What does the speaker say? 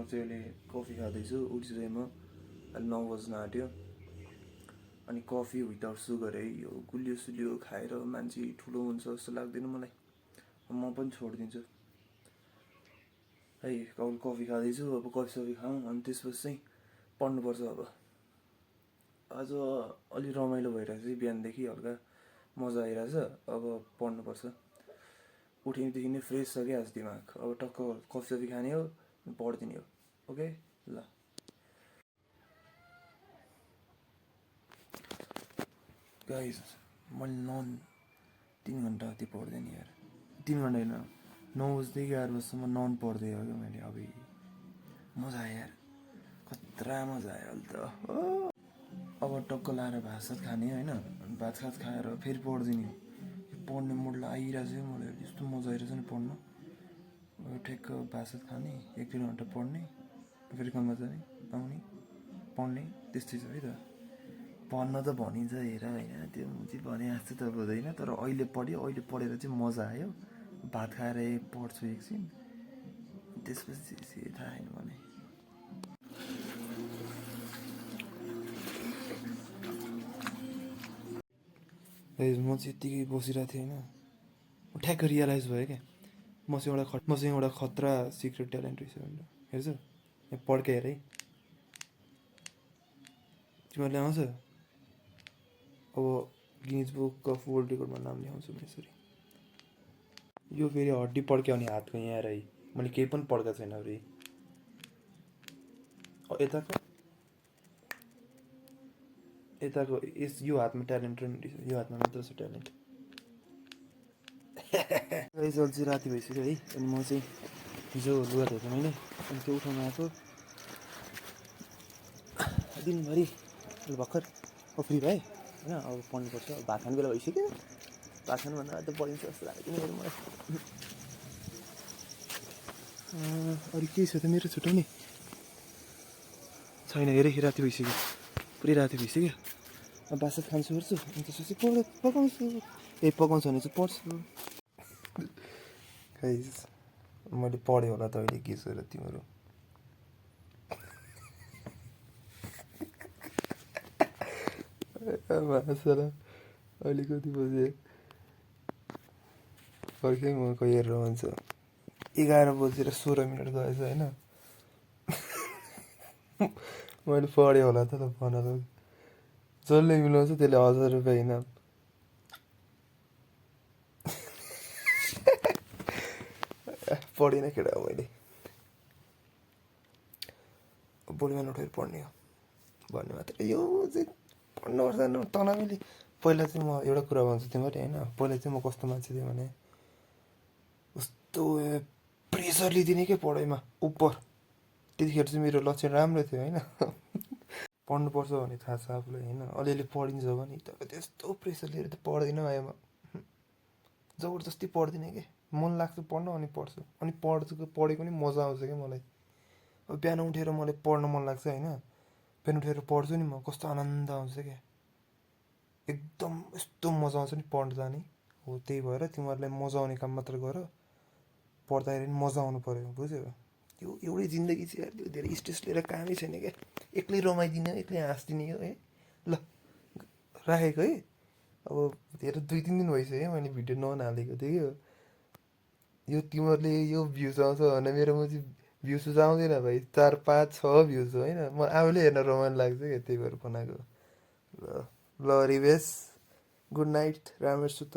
म चाहिँ अहिले कफी खाँदैछु उठिसकेँ म अहिले 9 बज्न आँट्यो अनि कफी विदाउट सुगर है यो गुलियो सुलियो खाएर मान्छे ठुलो हुन्छ जस्तो लाग्दैन मलाई म पनि छोडिदिन्छु है कफी खाँदैछु अब कफी खाऊँ अनि त्यसपछि चाहिँ पढ्नुपर्छ अब आज अलि रमाइलो भइरहेछ बिहानदेखि हल्का मजा आइरहेछ अब पढ्नुपर्छ उठेदेखि नै फ्रेस छ क्या आज दिमाग अब टक्क कफी खाने हो पढिदिने हो ओके ल गाइस मैले 3 घन्टा जति पढ्दै नि यार 3 घन्टा होइन 9 बजीदेखि 11 बजीसम्म नन पढ्दै हो क्या मैले अबे मजा आयो यार खतरा मजा आयो अहिले त अब टक्क लाएर भात सात खाने होइन भात सात खाएर फेरि पढिदिने पढ्ने मुडलाई आइरहेछ मलाई यस्तो मजा आइरहेछ नि पढ्न अब ठ्याक्क भात सात खाने 1-2 घन्टा पढ्ने फेरि काममा जाने आउने पढ्ने त्यस्तै छ है त पढ्न त भनिन्छ हेर होइन त्यो चाहिँ भने जस्तो त हुँदैन तर अहिले पढेर चाहिँ मजा आयो भात खाएर पढ्छु एकछिन त्यसपछि थाहा छैन मलाई म चाहिँ यत्तिकै बसिरहेको थिएँ होइन ठ्याक्क रियलाइज भयो क्या मसँग एउटा खतरा सिक्रेट ट्यालेन्ट रहेछ भनेर हेर्छ यहाँ पड्के हेर है तिमीहरूले आउँछ अब गिनिज बुक अफ वर्ल्ड रेकर्डमा नाम ल्याउँछु म यसरी यो फेरि हड्डी पड्क्याउने हातको यहाँ है मैले केही पनि पड्काएको छैन फेरि यताको यो हातमा ट्यालेन्ट रहेछ यो हातमा मात्र छ ट्यालेन्ट गाइस चाहिँ राति भइसक्यो है अनि म चाहिँ हिजो लुगा धोएको मैले अनि त्यो उठाउन आएको दिनभरि भर्खर फ्री भएँ होइन अब पढ्नुपर्छ भात खाने बेला भइसक्यो भात खानुभन्दा त पढिन्छ जस्तो लाग्यो किनभने मलाई अरू केही छ त मेरो छुट्याउने छैन हेरेँ राति भइसक्यो पुरै राति भइसक्यो अब भात सात खान्छु हेर्छु अनि त्यसपछि पकाउँछु पकाउँछु भने चाहिँ पढ्छु गाइस मैले पढेँ होला त अहिले के छ र तिमीहरू अहिले कति बजे फर्केँ म कोही हेरेर भन्छ 11 बजेर 16 मिनट गएछ होइन मैले पढेँ होला त भन त जसले मिलाउँछ त्यसले 1000 रुपियाँ इनाम पढिनँ केटा मैले भोलि बिहान उठेर पढ्ने हो भन्ने मात्रै यो चाहिँ पढ्नुपर्छ तल मैले पहिला चाहिँ म एउटा कुरा भन्छु तिमीहरू होइन पहिला चाहिँ म कस्तो मान्छे थिएँ भने कस्तो प्रेसर लिइदिने क्या पढाइमा उपर त्यतिखेर चाहिँ मेरो लक्ष्य राम्रो थियो होइन पढ्नुपर्छ भन्ने थाहा छ आफूलाई होइन अलिअलि पढिन्छ भने तर त्यस्तो प्रेसर लिएर त पढ्दिनँ आयो म जबरजस्ती पढ्दिनँ कि मन लाग्छ पढ्न अनि पढ्छु अनि पढेको नि मजा आउँछ क्या मलाई अब बिहान उठेर मलाई पढ्न मन लाग्छ होइन बिहान उठेर पढ्छु नि म कस्तो आनन्द आउँछ क्या एकदम यस्तो मजा आउँछ नि पढ्न जाने हो त्यही भएर तिमीहरूलाई मजा आउने काम मात्र गर पढ्दाखेरि पनि मजा आउनु पऱ्यो बुझ्यो त्यो एउटै जिन्दगी चाहिँ यार त्यो धेरै स्ट्रेस लिएर कामै छैन क्या एक्लै रमाइदिने एक्लै हाँसिदिने हो है ल राखेको है अब धेरै 2-3 दिन भइसक्यो मैले भिडियो नहालेको थियो यो तिमीहरूले यो भ्युज आउँछ भने मेरोमा चाहिँ भ्युज आउँदैन भाइ 4-5-6 भ्युज होइन म आफूले हेर्न रमाइलो लाग्छ क्या त्यही भएर बनाएको ल रिवेश गुड नाइट राम्रो सुत